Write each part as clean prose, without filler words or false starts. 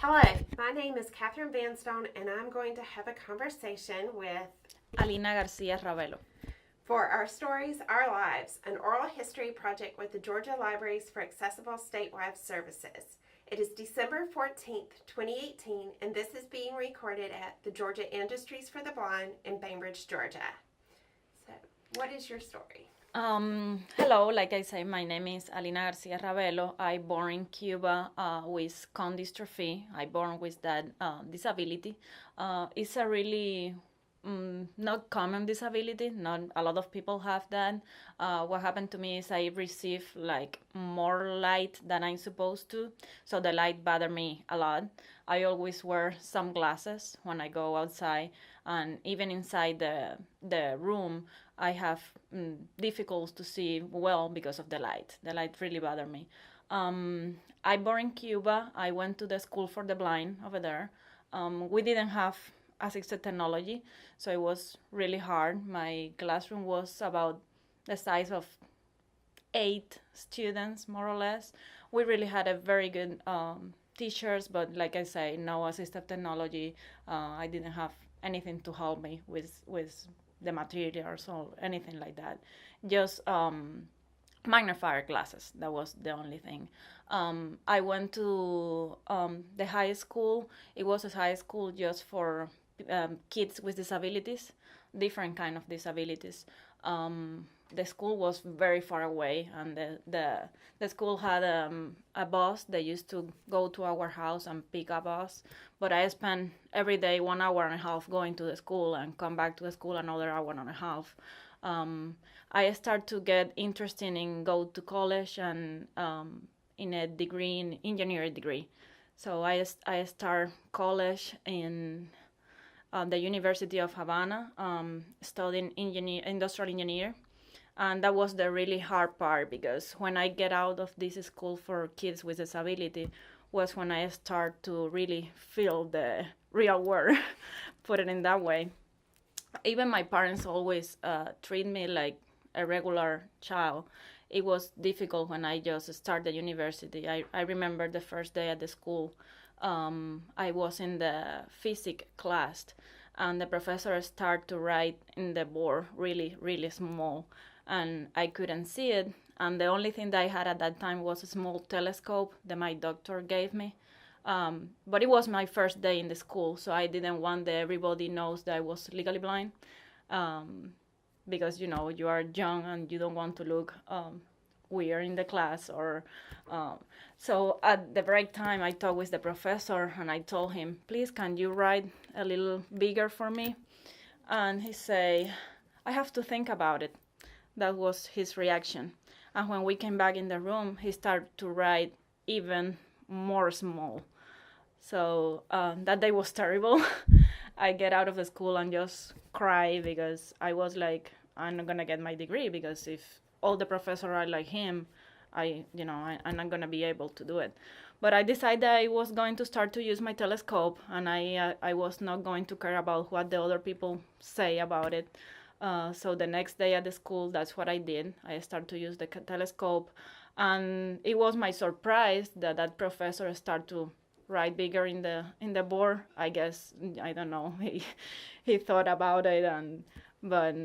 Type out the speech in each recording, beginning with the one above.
Hello, my name is Catherine Vanstone, and I'm going to have a conversation with Alina Garcia Ravelo. For Our Stories, Our Lives, an oral history project with the Georgia Libraries for Accessible Statewide Services. It is December 14th, 2018, and this is being recorded at the Georgia Industries for the Blind in Bainbridge, Georgia. So, what is your story? Hello, like I say, my name is Alina Garcia Ravelo. I born in Cuba with con dystrophy. I born with that disability. It's a really not common disability. Not a lot of people have that. What happened to me is I receive like more light than I'm supposed to, so the light bother me a lot. I always wear sunglasses when I go outside, and even inside the room, I have difficult to see well because of the light. The light really bothered me. I born in Cuba. I went to the school for the blind over there. We didn't have assisted technology, so it was really hard. My classroom was about the size of 8 students, more or less. We really had a very good teachers, but like I say, no assistive technology. I didn't have anything to help me with the materials or anything like that. Just magnifier glasses. That was the only thing. I went to the high school. It was a high school just for kids with disabilities, different kind of disabilities. The school was very far away, and the school had a bus that used to go to our house and pick up us. But I spent every day 1 hour and a half going to the school and come back to the school another hour and a half. I started to get interested in go to college and in a degree in engineering degree. So I start college in the University of Havana, studying industrial engineer. And that was the really hard part, because when I get out of this school for kids with disability was when I start to really feel the real world, put it in that way. Even my parents always treat me like a regular child. It was difficult when I just started university. I remember the first day at the school, I was in the physics class, and the professor started to write in the board really, really small, and I couldn't see it. And the only thing that I had at that time was a small telescope that my doctor gave me. But it was my first day in the school, so I didn't want that everybody knows that I was legally blind, um, because you are young and you don't want to look weird in the class. Or so at the break time, I talked with the professor and I told him, "Please, can you write a little bigger for me?" And he said, "I have to think about it." That was his reaction. And when we came back in the room, he started to write even more small. So that day was terrible. I get out of the school and just cry, because I was like, I'm not gonna get my degree, because if all the professors are like him, I'm not gonna be able to do it. But I decided I was going to start to use my telescope, and I was not going to care about what the other people say about it. So the next day at the school, that's what I did. I started to use the telescope, and it was my surprise that that professor started to write bigger in the board. I guess, I don't know. He thought about it, and but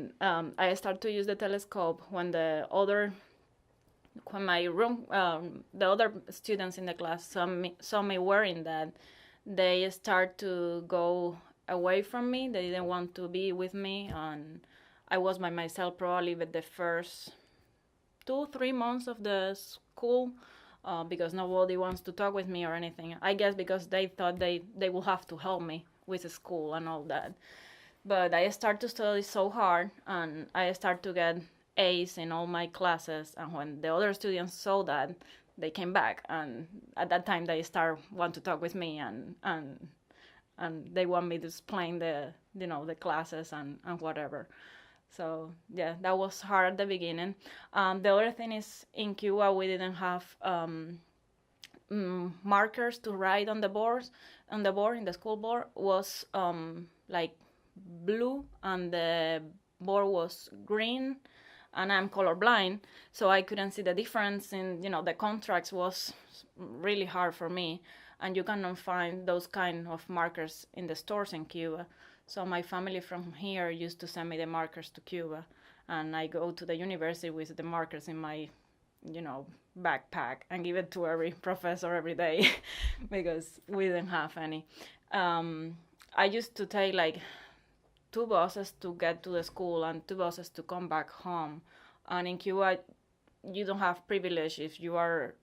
I started to use the telescope when my room the other students in the class saw me wearing that. They start to go away from me. They didn't want to be with me, and I was by myself probably with the first 2 3 months of the school, because nobody wants to talk with me or anything. I guess because they thought they will have to help me with the school and all that. But I started to study so hard, and I started to get A's in all my classes. And when the other students saw that, they came back, and at that time they start want to talk with me, and they want me to explain the classes and whatever. So yeah, that was hard at the beginning. The other thing is, in Cuba we didn't have markers to write on the boards. On the board, in the school board, was like blue, and the board was green, and I'm colorblind, so I couldn't see the difference in the contrast was really hard for me. and you cannot find those kind of markers in the stores in Cuba. So my family from here used to send me the markers to Cuba, and I go to the university with the markers in my, backpack and give it to every professor every day because we didn't have any. I used to take like 2 buses to get to the school and 2 buses to come back home. And in Cuba, you don't have privilege if you are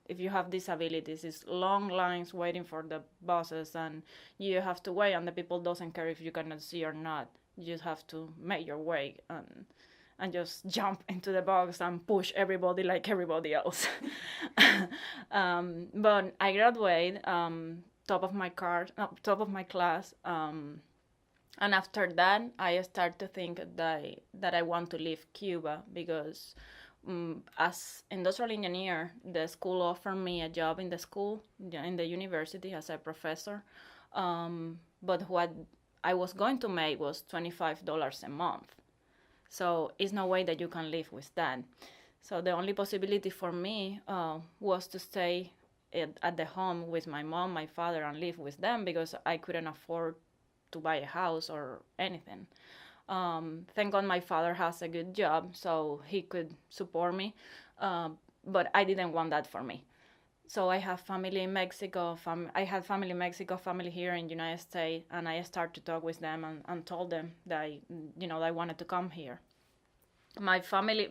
if you have disabilities. It's long lines waiting for the buses, and you have to wait, and the people doesn't care if you cannot see or not. You just have to make your way and just jump into the box and push everybody like everybody else. But I graduated top of my class. And after that, I started to think that I want to leave Cuba because as industrial engineer, the school offered me a job in the school, in the university as a professor. But what I was going to make was $25 a month. So it's no way that you can live with that. So the only possibility for me was to stay at the home with my mom, my father, and live with them because I couldn't afford to buy a house or anything. Thank God my father has a good job, so he could support me. But I didn't want that for me. So I have family in Mexico. I had family in Mexico, family here in the United States, and I started to talk with them and told them that I wanted to come here. My family,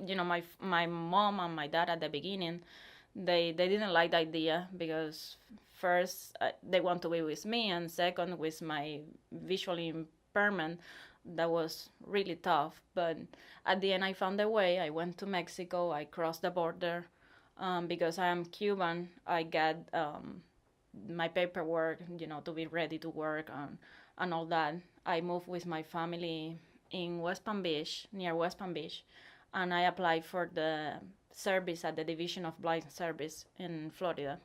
my mom and my dad at the beginning, they didn't like the idea because first they want to be with me, and second with my visual impairment. That was really tough, but at the end I found a way. I went to Mexico. I crossed the border. Because I am Cuban, I got my paperwork, to be ready to work and all that. I moved with my family in West Palm Beach, near West Palm Beach, and I applied for the service at the Division of Blind Service in Florida.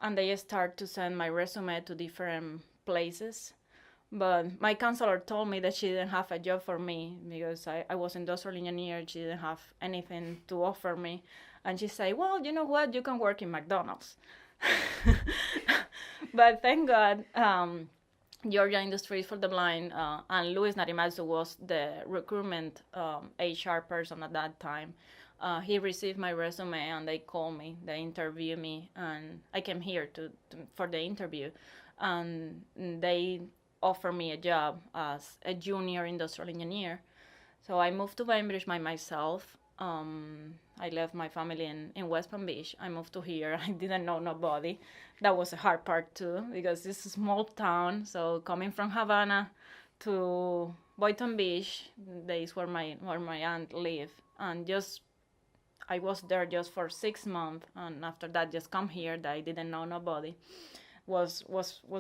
And they start to send my resume to different places. But my counselor told me that she didn't have a job for me because I was industrial engineer. She didn't have anything to offer me. And she said, well, you know what? You can work in McDonald's. But thank God, Georgia Industries for the Blind and Luis Narimazu was the recruitment HR person at that time. He received my resume and they called me, they interviewed me, and I came here for the interview. And they offered me a job as a junior industrial engineer. So I moved to Bainbridge by myself. I left my family in West Palm Beach. I moved to here. I didn't know nobody. That was a hard part too because it's a small town. So coming from Havana to Boynton Beach, that is where my aunt lived, and I was there just for 6 months, and after that just come here. That I didn't know nobody was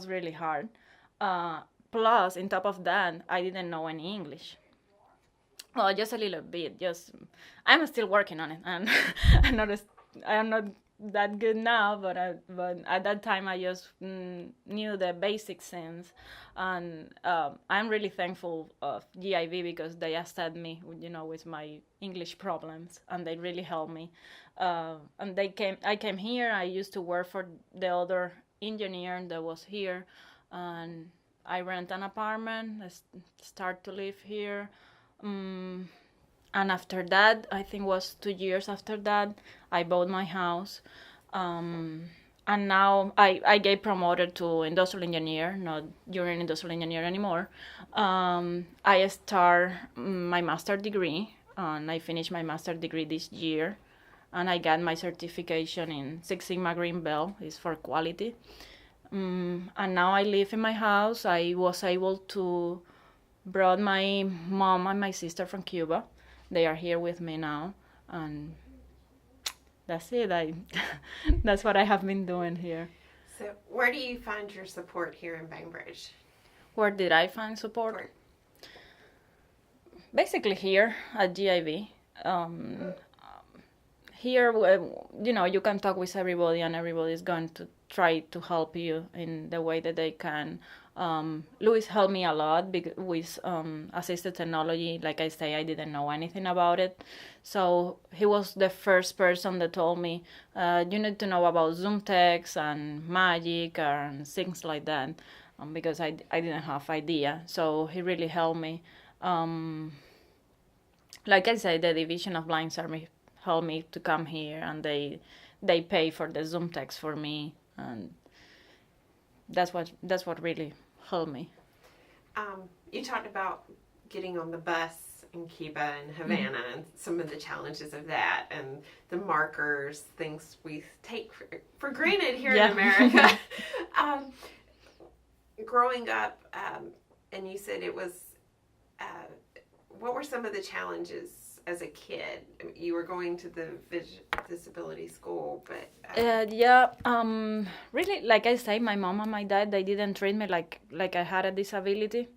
really hard. Plus, on top of that, I didn't know any English. Well, just a little bit. I'm still working on it, and I'm not that good now. But at that time, I just knew the basic things, and I'm really thankful of GIV because they assisted me, with my English problems, and they really helped me. And I came here. I used to work for the other engineer that was here, and I rent an apartment. I start to live here. And after that, I think it was 2 years after that, I bought my house. And now I get promoted to industrial engineer, not junior industrial engineer anymore. I start my master's degree, and I finished my master's degree this year. And I got my certification in Six Sigma Green Belt. It's for quality. And now I live in my house. I was able to brought my mom and my sister from Cuba. They are here with me now, and that's it. That's what I have been doing here. So where do you find your support here in Bainbridge? Where did I find support? Basically here at GIV. here, you can talk with everybody, and everybody's going to try to help you in the way that they can. Luis helped me a lot with assistive technology. Like I say, I didn't know anything about it, so he was the first person that told me, you need to know about Zoom text and Magic and things like that, because I didn't have idea. So he really helped me. Like I said, the Division of Blind Service helped me to come here, and they pay for the Zoom text for me, and that's what really helped me. You talked about getting on the bus in Cuba and Havana and some of the challenges of that, and the markers, things we take for granted here in America. Growing up, and you said it was, what were some of the challenges as a kid? You were going to the disability school, but... really, like I say, my mom and my dad, they didn't treat me like I had a disability.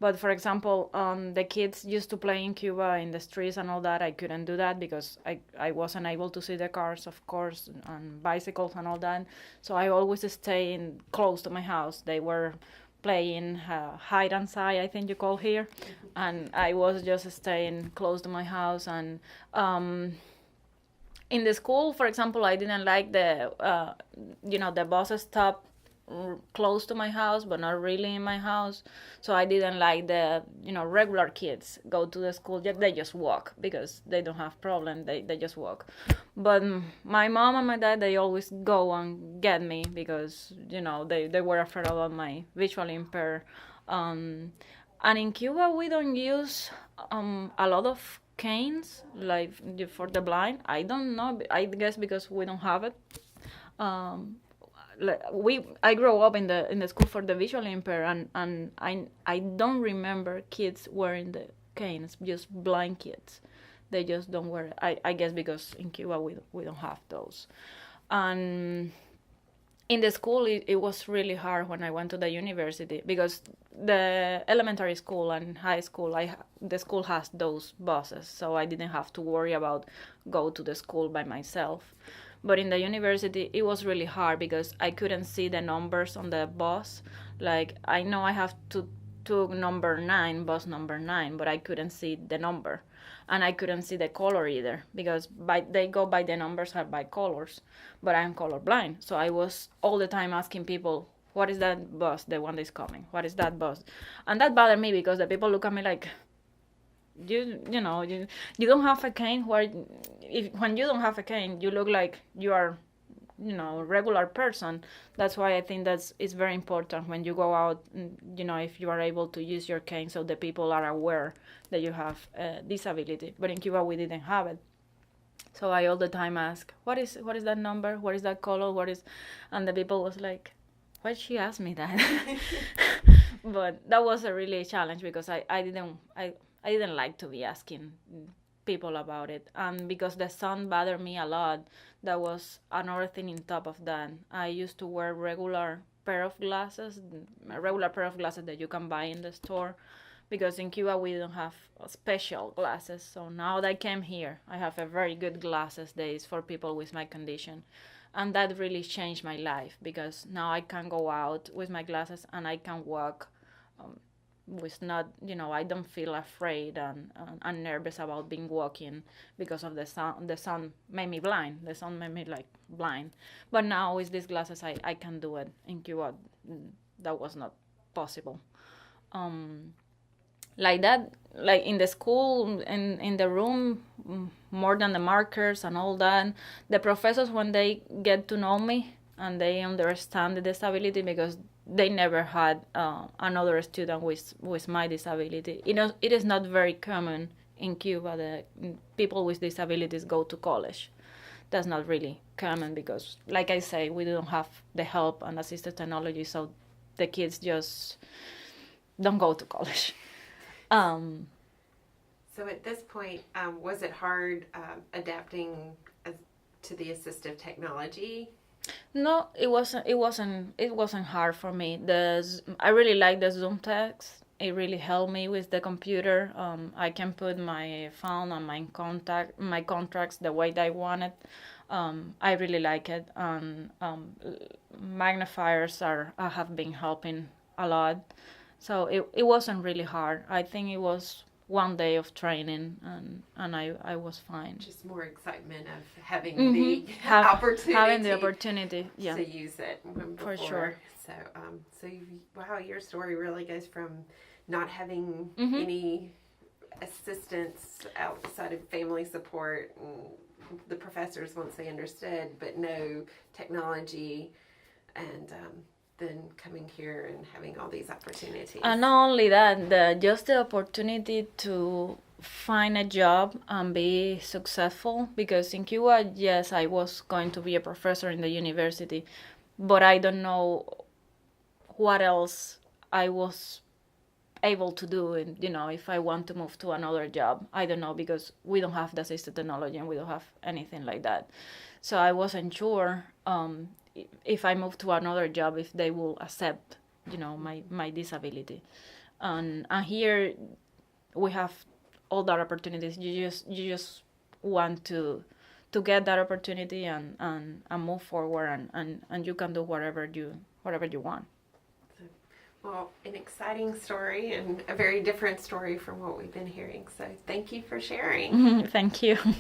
But for example, the kids used to play in Cuba in the streets and all that. I couldn't do that because I wasn't able to see the cars, of course, and bicycles and all that. So I always stay close to my house. They were playing hide and seek, I think you call here, and I was just staying close to my house. And in the school, for example, I didn't like the buses stop close to my house, but not really in my house. So I didn't like the regular kids go to the school. They just walk because they don't have problem. They just walk. But my mom and my dad, they always go and get me because they were afraid about my visually impaired. And in Cuba we don't use a lot of canes like for the blind. I don't know. I guess because we don't have it. I grew up in the school for the visually impaired, and I don't remember kids wearing the canes, just blind kids. They just don't wear it. I guess because in Cuba we don't have those. And in the school it was really hard when I went to the university because the elementary school and high school the school has those buses, so I didn't have to worry about go to the school by myself. But in the university, it was really hard because I couldn't see the numbers on the bus. Like, I know I have to number 9, bus number 9, but I couldn't see the number. And I couldn't see the color either because they go by the numbers or by colors. But I'm colorblind. So I was all the time asking people, what is that bus, the one that's coming? What is that bus? And that bothered me because the people look at me like, you don't have a cane. When you don't have a cane, you look like you are a regular person. That's why I think it's very important when you go out, if you are able to use your cane so the people are aware that you have a disability. But in Cuba we didn't have it, so I all the time ask, what is that number, what is that color, and the people was like, why she asked me that? But that was a really challenge because I didn't like to be asking people about it. And because the sun bothered me a lot, that was another thing on top of that. I used to wear a regular pair of glasses that you can buy in the store, because in Cuba we don't have special glasses. So now that I came here, I have a very good glasses that is for people with my condition. And that really changed my life because now I can go out with my glasses and I can walk with not, I don't feel afraid and nervous about being walking because of the sun. The sun made me blind. The sun made me blind. But now with these glasses, I can do it. In Cuba, that was not possible. Like that, like in the school, in the room, more than the markers and all that, the professors, when they get to know me and they understand the disability, because they never had another student with my disability. It is not very common in Cuba that people with disabilities go to college. That's not really common because, like I say, we don't have the help and assistive technology, so the kids just don't go to college. So at this point, was it hard adapting to the assistive technology? No, it wasn't hard for me. I really like the Zoom text. it really helped me with the computer. I can put my phone and my contracts the way that I want it. I really like it, and magnifiers have been helping a lot. So it wasn't really hard. I think it was one day of training, and I was fine. Just more excitement of having Mhm. the opportunity, Having the opportunity, yeah, to use it for before. sure. So, wow, your story really goes from not having Mhm. any assistance outside of family support, and the professors once they understood, but no technology, and then coming here and having all these opportunities. And not only that, just the opportunity to find a job and be successful. Because in Cuba, yes, I was going to be a professor in the university, but I don't know what else I was able to do. And if I want to move to another job, I don't know, because we don't have the assistive technology and we don't have anything like that. So I wasn't sure if I move to another job, if they will accept my disability. And here we have all that opportunities. You just want to get that opportunity and move forward, and you can do whatever you want. Well, an exciting story and a very different story from what we've been hearing. So thank you for sharing. Thank you.